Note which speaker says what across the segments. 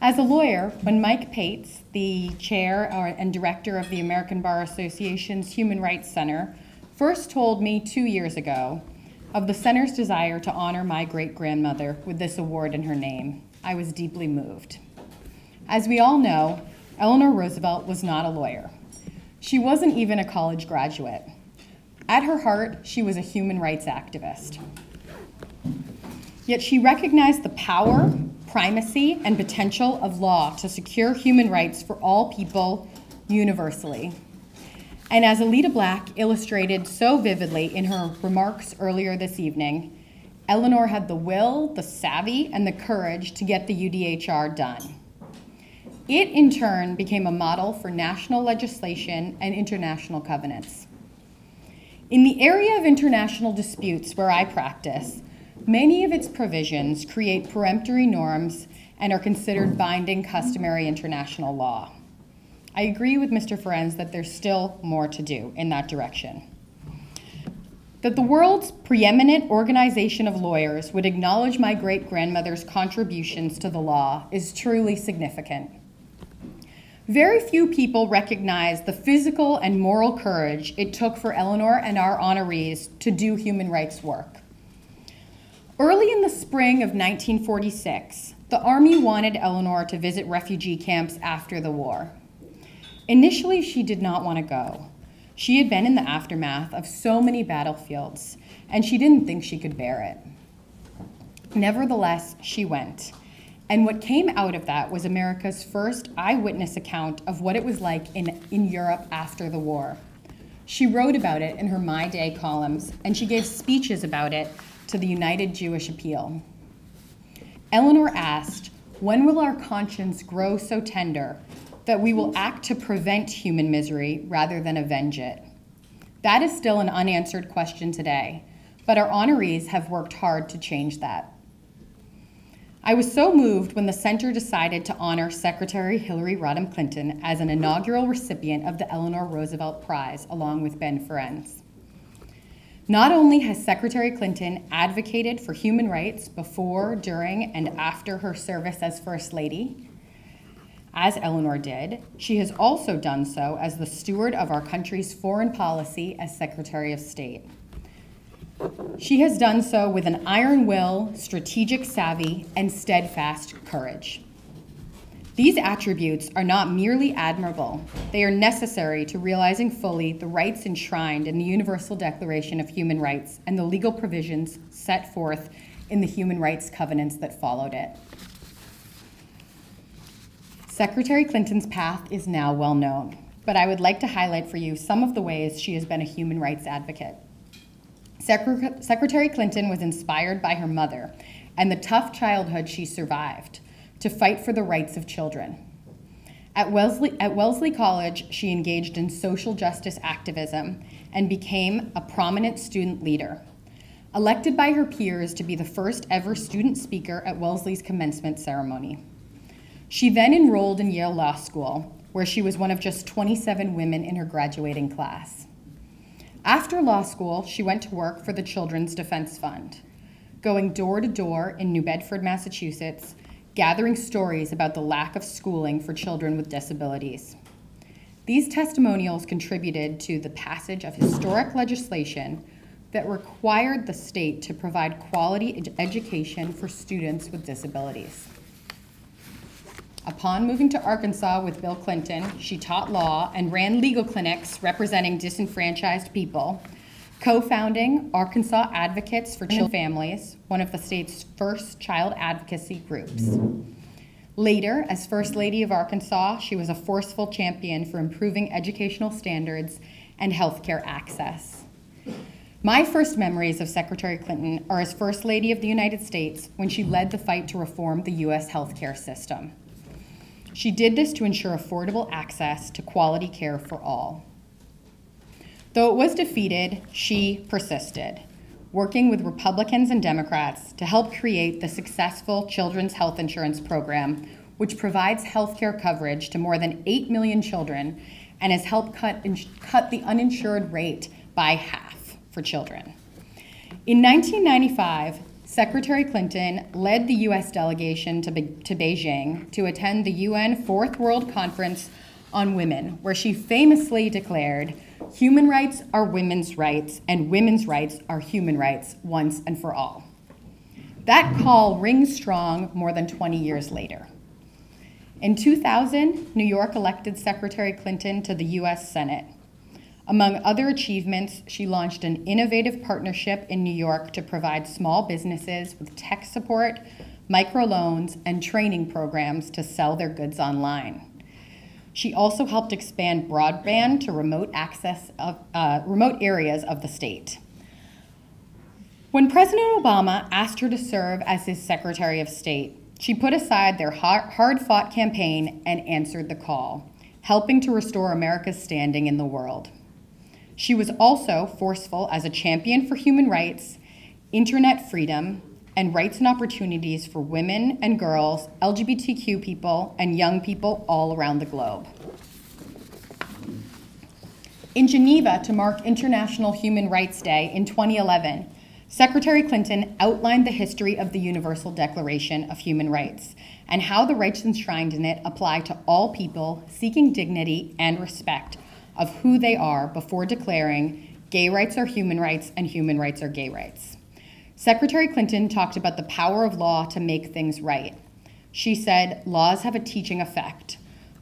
Speaker 1: As a lawyer, when Mike Pates, the chair and director of the American Bar Association's Human Rights Center, first told me 2 years ago of the center's desire to honor my great-grandmother with this award in her name, I was deeply moved. As we all know, Eleanor Roosevelt was not a lawyer. She wasn't even a college graduate. At her heart, she was a human rights activist. Yet she recognized the power, primacy, and potential of law to secure human rights for all people universally. And as Alita Black illustrated so vividly in her remarks earlier this evening, Eleanor had the will, the savvy, and the courage to get the UDHR done. It, in turn, became a model for national legislation and international covenants. In the area of international disputes where I practice, many of its provisions create peremptory norms and are considered binding customary international law. I agree with Mr. Ferenz that there's still more to do in that direction. That the world's preeminent organization of lawyers would acknowledge my great-grandmother's contributions to the law is truly significant. Very few people recognize the physical and moral courage it took for Eleanor and our honorees to do human rights work. Early in the spring of 1946, the Army wanted Eleanor to visit refugee camps after the war. Initially, she did not want to go. She had been in the aftermath of so many battlefields, and she didn't think she could bear it. Nevertheless, she went. And what came out of that was America's first eyewitness account of what it was like in Europe after the war. She wrote about it in her My Day columns, and she gave speeches about it to the United Jewish Appeal. Eleanor asked, "When will our conscience grow so tender that we will act to prevent human misery rather than avenge it?" That is still an unanswered question today, but our honorees have worked hard to change that. I was so moved when the center decided to honor Secretary Hillary Rodham Clinton as an inaugural recipient of the Eleanor Roosevelt Prize, along with Ben Ferenz. Not only has Secretary Clinton advocated for human rights before, during, and after her service as First Lady, as Eleanor did, she has also done so as the steward of our country's foreign policy as Secretary of State. She has done so with an iron will, strategic savvy, and steadfast courage. These attributes are not merely admirable, they are necessary to realizing fully the rights enshrined in the Universal Declaration of Human Rights and the legal provisions set forth in the human rights covenants that followed it. Secretary Clinton's path is now well known, but I would like to highlight for you some of the ways she has been a human rights advocate. Secretary Clinton was inspired by her mother and the tough childhood she survived to fight for the rights of children. At Wellesley College, she engaged in social justice activism and became a prominent student leader. Elected by her peers to be the first ever student speaker at Wellesley's commencement ceremony. She then enrolled in Yale Law School, where she was one of just 27 women in her graduating class. After law school, she went to work for the Children's Defense Fund, going door to door in New Bedford, Massachusetts, gathering stories about the lack of schooling for children with disabilities. These testimonials contributed to the passage of historic legislation that required the state to provide quality education for students with disabilities. Upon moving to Arkansas with Bill Clinton, she taught law and ran legal clinics representing disenfranchised people, co-founding Arkansas Advocates for Children and Families, one of the state's first child advocacy groups. Later, as First Lady of Arkansas, she was a forceful champion for improving educational standards and healthcare access. My first memories of Secretary Clinton are as First Lady of the United States when she led the fight to reform the U.S. healthcare system. She did this to ensure affordable access to quality care for all. Though it was defeated, she persisted, working with Republicans and Democrats to help create the successful Children's Health Insurance Program, which provides health care coverage to more than 8 million children and has helped cut the uninsured rate by half for children. In 1995, Secretary Clinton led the U.S. delegation to Beijing to attend the UN Fourth World Conference on Women, where she famously declared, "Human rights are women's rights, and women's rights are human rights once and for all." That call rings strong more than 20 years later. In 2000, New York elected Secretary Clinton to the U.S. Senate. Among other achievements, she launched an innovative partnership in New York to provide small businesses with tech support, microloans, and training programs to sell their goods online. She also helped expand broadband to remote areas of the state. When President Obama asked her to serve as his Secretary of State, she put aside their hard-fought campaign and answered the call, helping to restore America's standing in the world. She was also forceful as a champion for human rights, internet freedom, and rights and opportunities for women and girls, LGBTQ people, and young people all around the globe. In Geneva, to mark International Human Rights Day in 2011, Secretary Clinton outlined the history of the Universal Declaration of Human Rights and how the rights enshrined in it apply to all people seeking dignity and respect of who they are before declaring gay rights are human rights and human rights are gay rights. Secretary Clinton talked about the power of law to make things right. She said, laws have a teaching effect.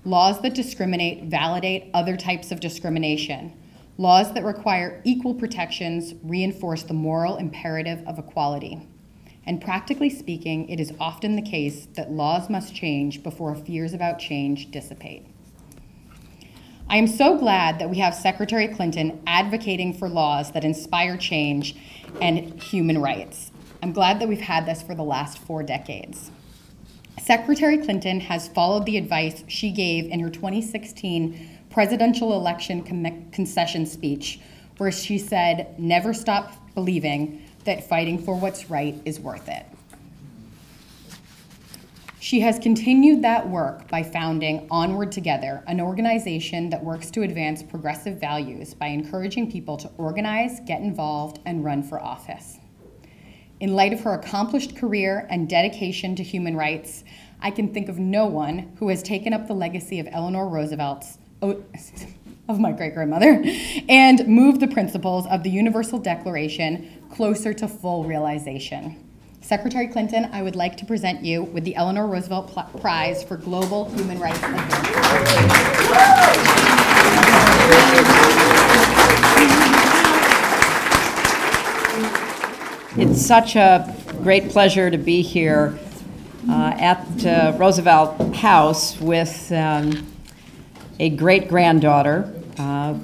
Speaker 1: Laws that discriminate validate other types of discrimination. Laws that require equal protections reinforce the moral imperative of equality. And practically speaking, it is often the case that laws must change before fears about change dissipate. I am so glad that we have Secretary Clinton advocating for laws that inspire change and human rights. I'm glad that we've had this for the last 4 decades. Secretary Clinton has followed the advice she gave in her 2016 presidential election concession speech, where she said, "Never stop believing that fighting for what's right is worth it." She has continued that work by founding Onward Together, an organization that works to advance progressive values by encouraging people to organize, get involved, and run for office. In light of her accomplished career and dedication to human rights, I can think of no one who has taken up the legacy of Eleanor Roosevelt's, of my great-grandmother, and moved the principles of the Universal Declaration closer to full realization. Secretary Clinton, I would like to present you with the Eleanor Roosevelt Prize for Global Human Rights Advancement.
Speaker 2: It's such a great pleasure to be here at Roosevelt House with a great-granddaughter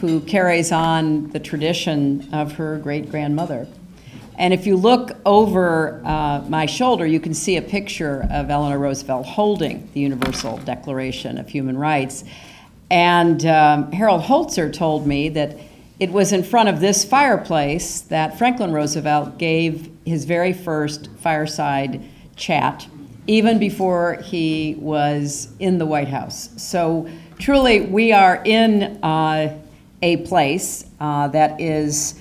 Speaker 2: who carries on the tradition of her great-grandmother. And if you look over my shoulder, you can see a picture of Eleanor Roosevelt holding the Universal Declaration of Human Rights. And Harold Holzer told me that it was in front of this fireplace that Franklin Roosevelt gave his very first fireside chat, even before he was in the White House. So truly, we are in a place that is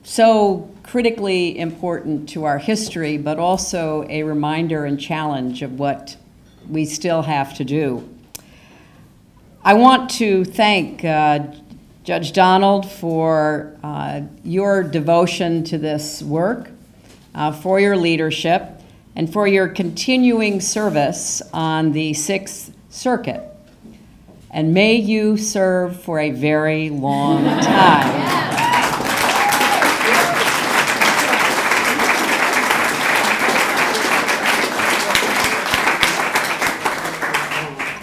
Speaker 2: so critically important to our history, but also a reminder and challenge of what we still have to do. I want to thank Judge Donald for your devotion to this work, for your leadership, and for your continuing service on the 6th Circuit. And may you serve for a very long time.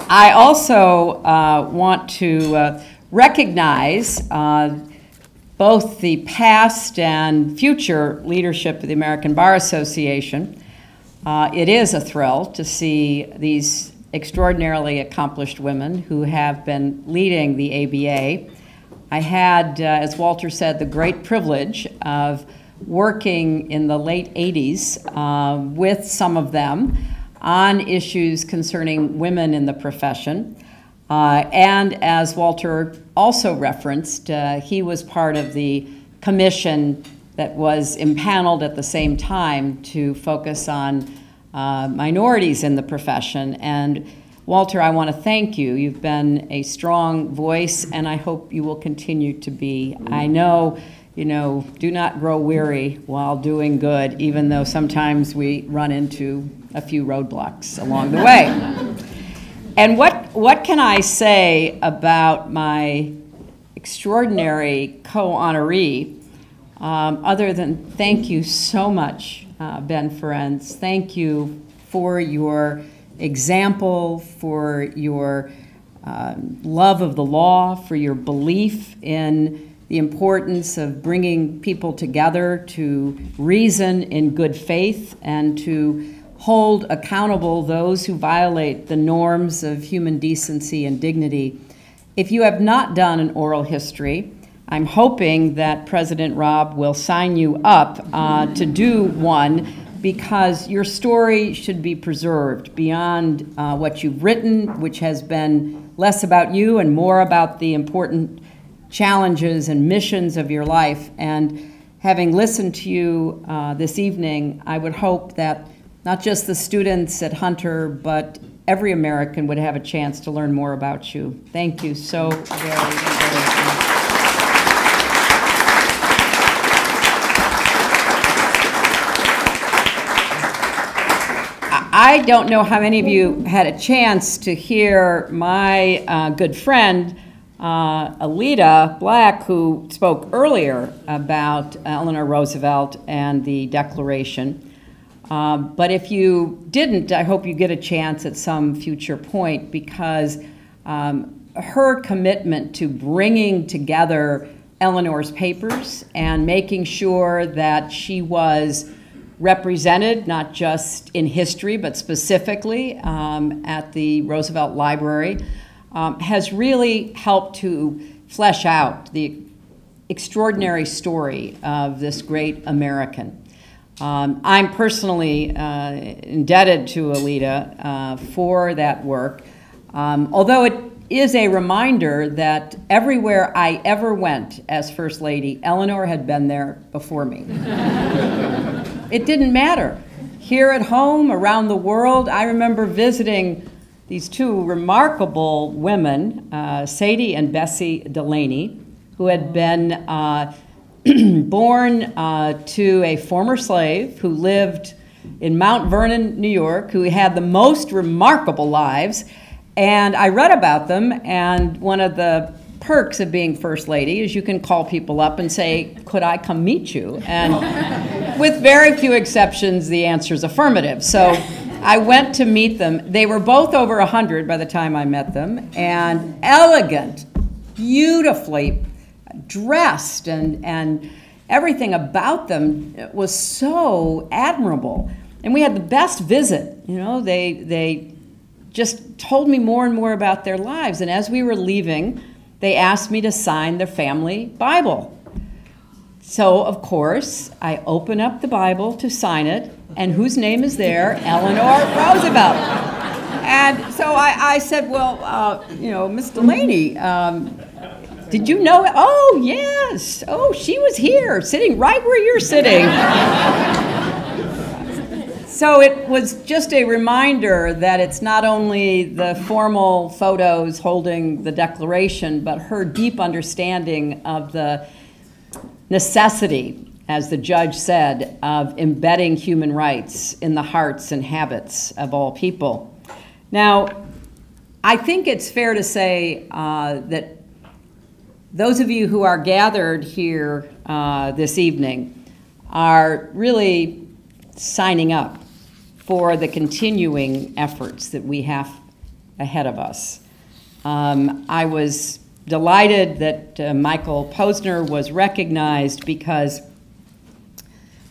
Speaker 2: I also want to recognize both the past and future leadership of the American Bar Association. It is a thrill to see these extraordinarily accomplished women who have been leading the ABA. I had, as Walter said, the great privilege of working in the late 80s with some of them on issues concerning women in the profession. And as Walter also referenced, he was part of the commission that was impaneled at the same time to focus on minorities in the profession. And Walter, I want to thank you. You've been a strong voice, and I hope you will continue to be. I know, do not grow weary while doing good, even though sometimes we run into a few roadblocks along the way. And what can I say about my extraordinary co-honoree, other than thank you so much, Ben Ferencz. Thank you for your example, for your love of the law, for your belief in the importance of bringing people together to reason in good faith and to hold accountable those who violate the norms of human decency and dignity. If you have not done an oral history, I'm hoping that President Rob will sign you up to do one, because your story should be preserved beyond what you've written, which has been less about you and more about the important challenges and missions of your life. And having listened to you this evening, I would hope that not just the students at Hunter, but every American would have a chance to learn more about you. Thank you so very much. I don't know how many of you had a chance to hear my good friend, Alita Black, who spoke earlier about Eleanor Roosevelt and the Declaration. But if you didn't, I hope you get a chance at some future point, because her commitment to bringing together Eleanor's papers and making sure that she was represented, not just in history, but specifically at the Roosevelt Library, has really helped to flesh out the extraordinary story of this great American. I'm personally indebted to Alita for that work, although it is a reminder that everywhere I ever went as First Lady, Eleanor had been there before me. It didn't matter. Here at home, around the world, I remember visiting these two remarkable women, Sadie and Bessie Delaney, who had been born to a former slave who lived in Mount Vernon, New York, who had the most remarkable lives. And I read about them, and one of the perks of being First Lady is you can call people up and say, could I come meet you? And with very few exceptions, the answer is affirmative. So I went to meet them. They were both over 100 by the time I met them, and elegant, beautifully dressed, and everything about them was so admirable. And we had the best visit. They just told me more and more about their lives. And as we were leaving, they asked me to sign their family Bible. So, of course, I open up the Bible to sign it, and whose name is there? Eleanor Roosevelt. And so I said, well, Miss Delaney, did you know? Oh, yes. Oh, she was here, sitting right where you're sitting. So it was just a reminder that it's not only the formal photos holding the Declaration, but her deep understanding of the necessity, as the judge said, of embedding human rights in the hearts and habits of all people. Now, I think it's fair to say that those of you who are gathered here this evening are really signing up for the continuing efforts that we have ahead of us. I was delighted that Michael Posner was recognized, because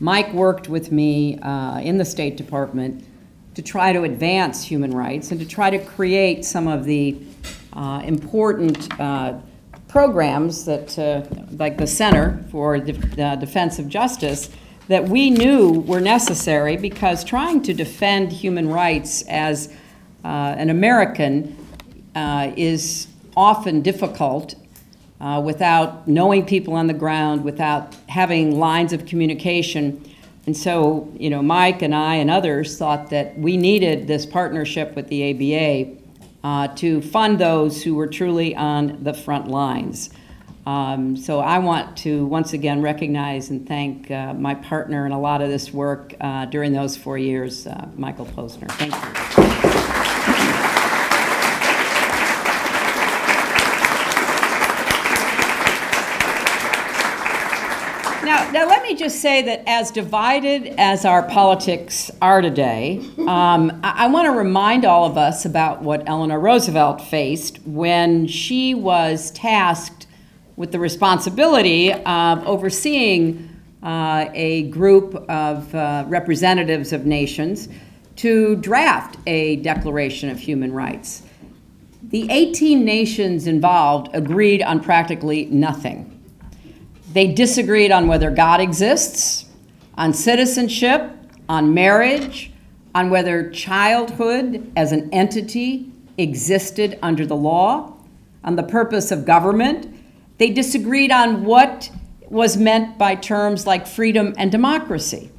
Speaker 2: Mike worked with me in the State Department to try to advance human rights and to try to create some of the important programs that, like the Center for the Defense of Justice, that we knew were necessary, because trying to defend human rights as an American is often difficult, without knowing people on the ground, without having lines of communication. And so, you know, Mike and I and others thought that we needed this partnership with the ABA to fund those who were truly on the front lines. So I want to once again recognize and thank my partner in a lot of this work during those 4 years, Michael Posner. Thank you. Now let me just say that as divided as our politics are today, I want to remind all of us about what Eleanor Roosevelt faced when she was tasked with the responsibility of overseeing a group of representatives of nations to draft a Declaration of Human Rights. The 18 nations involved agreed on practically nothing. They disagreed on whether God exists, on citizenship, on marriage, on whether childhood as an entity existed under the law, on the purpose of government. They disagreed on what was meant by terms like freedom and democracy.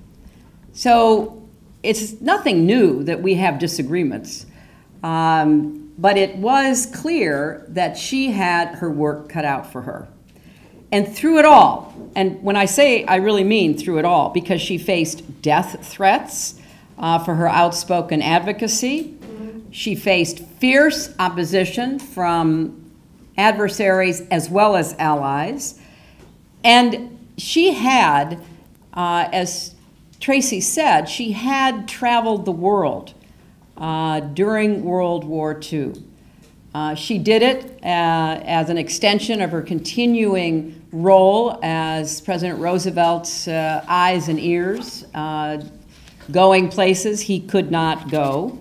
Speaker 2: So it's nothing new that we have disagreements, but it was clear that she had her work cut out for her. And through it all, and when I say I really mean through it all, because she faced death threats for her outspoken advocacy, she faced fierce opposition from adversaries as well as allies, and she had, as Tracy said, she had traveled the world during World War II. She did it as an extension of her continuing role as President Roosevelt's eyes and ears, going places he could not go.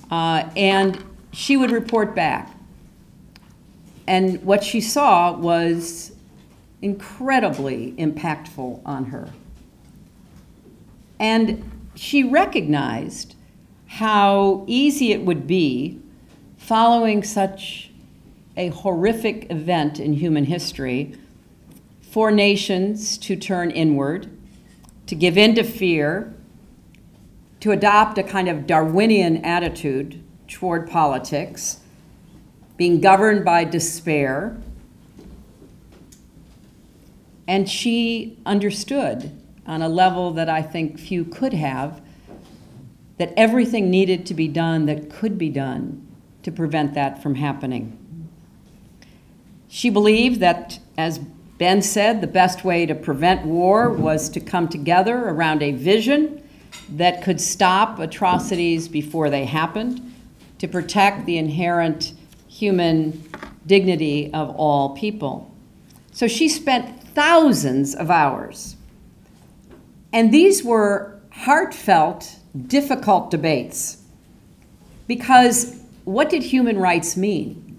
Speaker 2: And she would report back. And what she saw was incredibly impactful on her. And she recognized how easy it would be following such a horrific event in human history for nations to turn inward, to give in to fear, to adopt a kind of Darwinian attitude toward politics, being governed by despair. And she understood on a level that I think few could have, that everything needed to be done that could be done to prevent that from happening. She believed that, as Ben said, the best way to prevent war was to come together around a vision that could stop atrocities before they happened, to protect the inherent human dignity of all people. So she spent thousands of hours. And these were heartfelt, difficult debates, because what did human rights mean?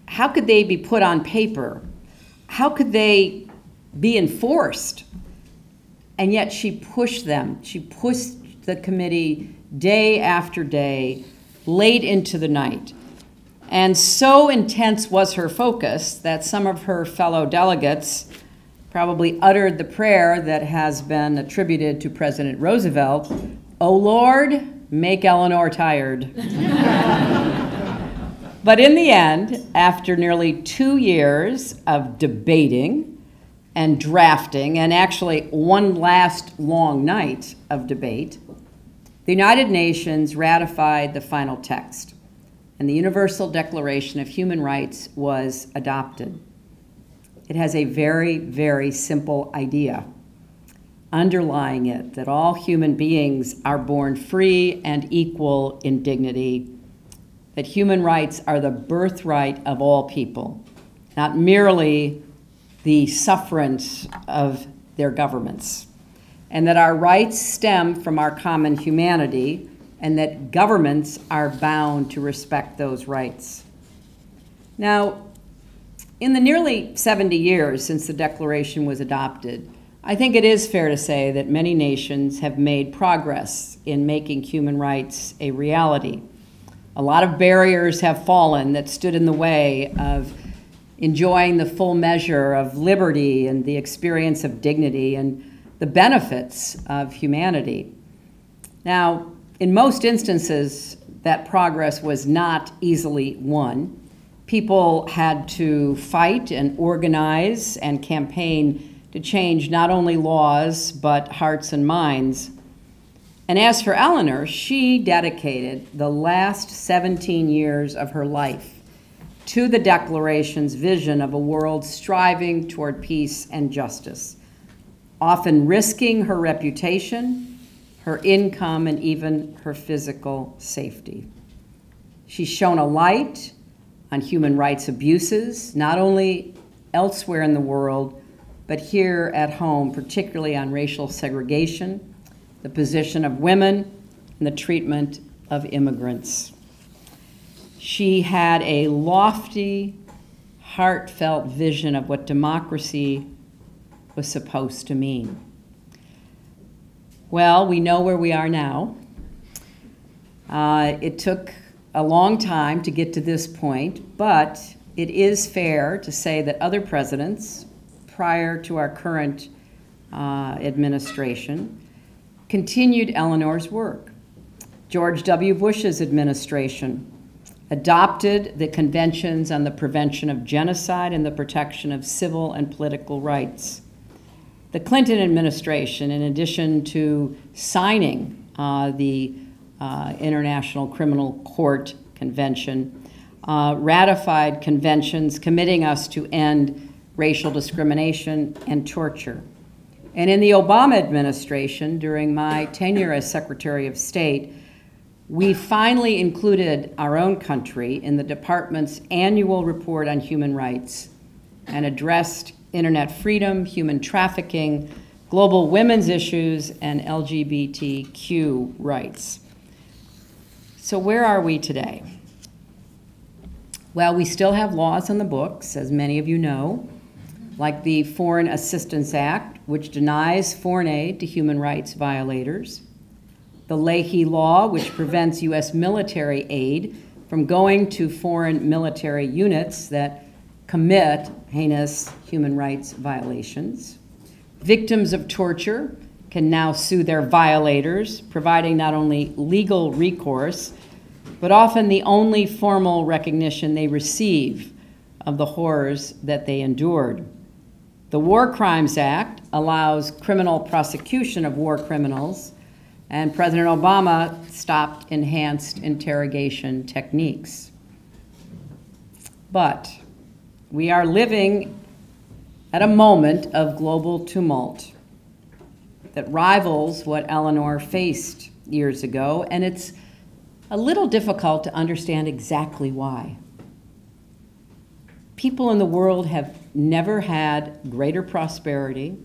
Speaker 2: How could they be put on paper? How could they be enforced? And yet she pushed them. She pushed the committee day after day, late into the night. And so intense was her focus that some of her fellow delegates probably uttered the prayer that has been attributed to President Roosevelt, "Oh Lord, make Eleanor tired." But in the end, after nearly 2 years of debating and drafting, and actually one last long night of debate, the United Nations ratified the final text, and the Universal Declaration of Human Rights was adopted. It has a very, very simple idea underlying it, that all human beings are born free and equal in dignity, that human rights are the birthright of all people, not merely the sufferance of their governments, and that our rights stem from our common humanity, and that governments are bound to respect those rights. Now, in the nearly 70 years since the Declaration was adopted, I think it is fair to say that many nations have made progress in making human rights a reality. A lot of barriers have fallen that stood in the way of enjoying the full measure of liberty and the experience of dignity and the benefits of humanity. Now, in most instances, that progress was not easily won. People had to fight and organize and campaign to change not only laws, but hearts and minds. And as for Eleanor, she dedicated the last 17 years of her life to the Declaration's vision of a world striving toward peace and justice, often risking her reputation, her income, and even her physical safety. She's shone a light on human rights abuses, not only elsewhere in the world, but here at home, particularly on racial segregation, the position of women, and the treatment of immigrants. She had a lofty, heartfelt vision of what democracy was supposed to mean. Well, we know where we are now. It took a long time to get to this point, but it is fair to say that other presidents prior to our current administration continued Eleanor's work. George W. Bush's administration adopted the Conventions on the Prevention of Genocide and the Protection of Civil and Political Rights. The Clinton administration, in addition to signing the International Criminal Court Convention, ratified conventions committing us to end racial discrimination and torture. And in the Obama administration, during my tenure as Secretary of State, we finally included our own country in the department's annual report on human rights and addressed internet freedom, human trafficking, global women's issues, and LGBTQ rights. So where are we today? Well, we still have laws on the books, as many of you know, like the Foreign Assistance Act, which denies foreign aid to human rights violators, the Leahy Law, which prevents U.S. military aid from going to foreign military units that commit heinous human rights violations. Victims of torture can now sue their violators, providing not only legal recourse, but often the only formal recognition they receive of the horrors that they endured. The War Crimes Act allows criminal prosecution of war criminals, and President Obama stopped enhanced interrogation techniques. But we are living at a moment of global tumult that rivals what Eleanor faced years ago, and it's a little difficult to understand exactly why. People in the world have never had greater prosperity,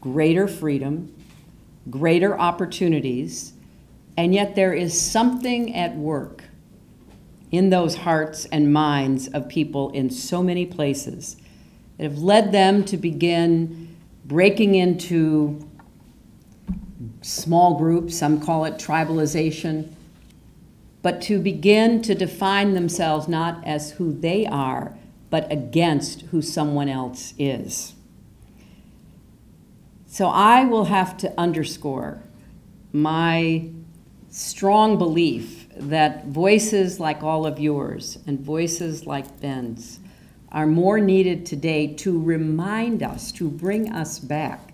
Speaker 2: greater freedom, greater opportunities, and yet there is something at work in those hearts and minds of people in so many places that have led them to begin breaking into small groups, some call it tribalization, but to begin to define themselves not as who they are, but against who someone else is. So I will have to underscore my strong belief that voices like all of yours and voices like Ben's are more needed today to remind us, to bring us back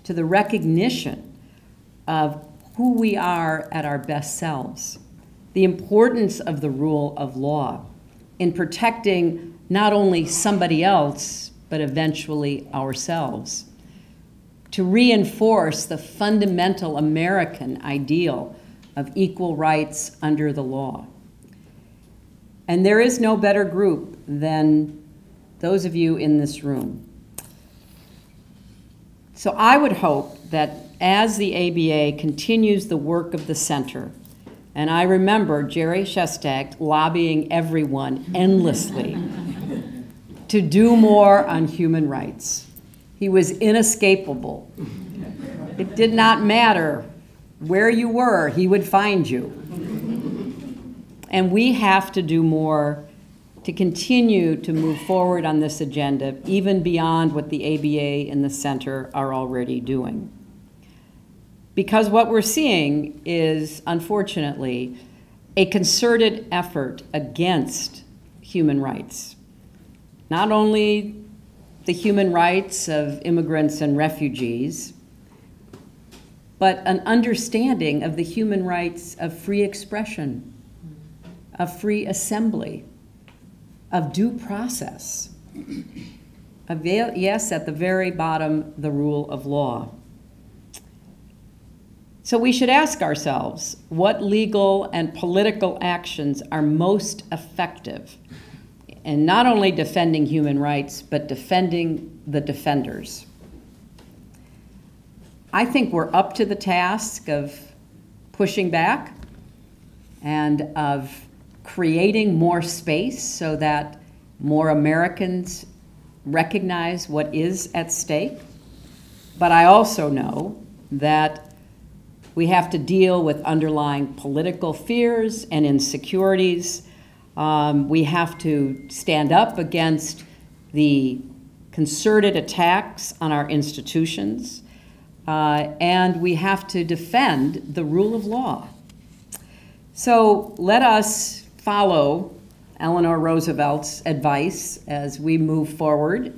Speaker 2: to the recognition of who we are at our best selves, the importance of the rule of law in protecting not only somebody else, but eventually ourselves, to reinforce the fundamental American ideal of equal rights under the law. And there is no better group than those of you in this room. So I would hope that as the ABA continues the work of the center, and I remember Jerry Shestack lobbying everyone endlessly to do more on human rights. He was inescapable. It did not matter where you were, he would find you. And we have to do more to continue to move forward on this agenda, even beyond what the ABA and the Center are already doing. Because what we're seeing is, unfortunately, a concerted effort against human rights. Not only the human rights of immigrants and refugees, but an understanding of the human rights of free expression, of free assembly, of due process, of, yes, at the very bottom, the rule of law. So we should ask ourselves what legal and political actions are most effective in not only defending human rights, but defending the defenders. I think we're up to the task of pushing back and of creating more space so that more Americans recognize what is at stake. But I also know that we have to deal with underlying political fears and insecurities. We have to stand up against the concerted attacks on our institutions, and we have to defend the rule of law. So let us follow Eleanor Roosevelt's advice as we move forward.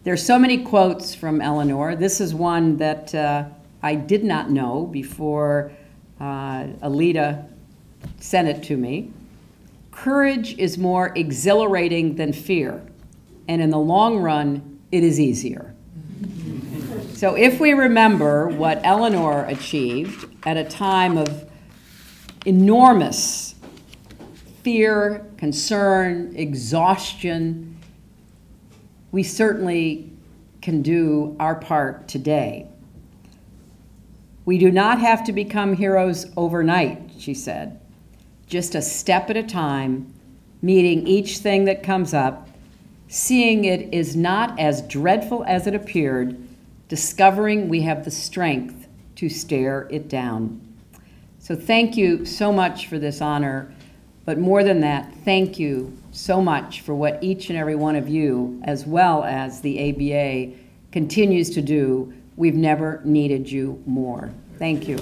Speaker 2: There's so many quotes from Eleanor. This is one that I did not know before Alita sent it to me. Courage is more exhilarating than fear, and in the long run, it is easier. So if we remember what Eleanor achieved at a time of enormous fear, concern, exhaustion, we certainly can do our part today. We do not have to become heroes overnight, she said. Just a step at a time, meeting each thing that comes up, seeing it is not as dreadful as it appeared, discovering we have the strength to stare it down. So thank you so much for this honor, but more than that, thank you so much for what each and every one of you, as well as the ABA, continues to do. We've never needed you more. Thank you.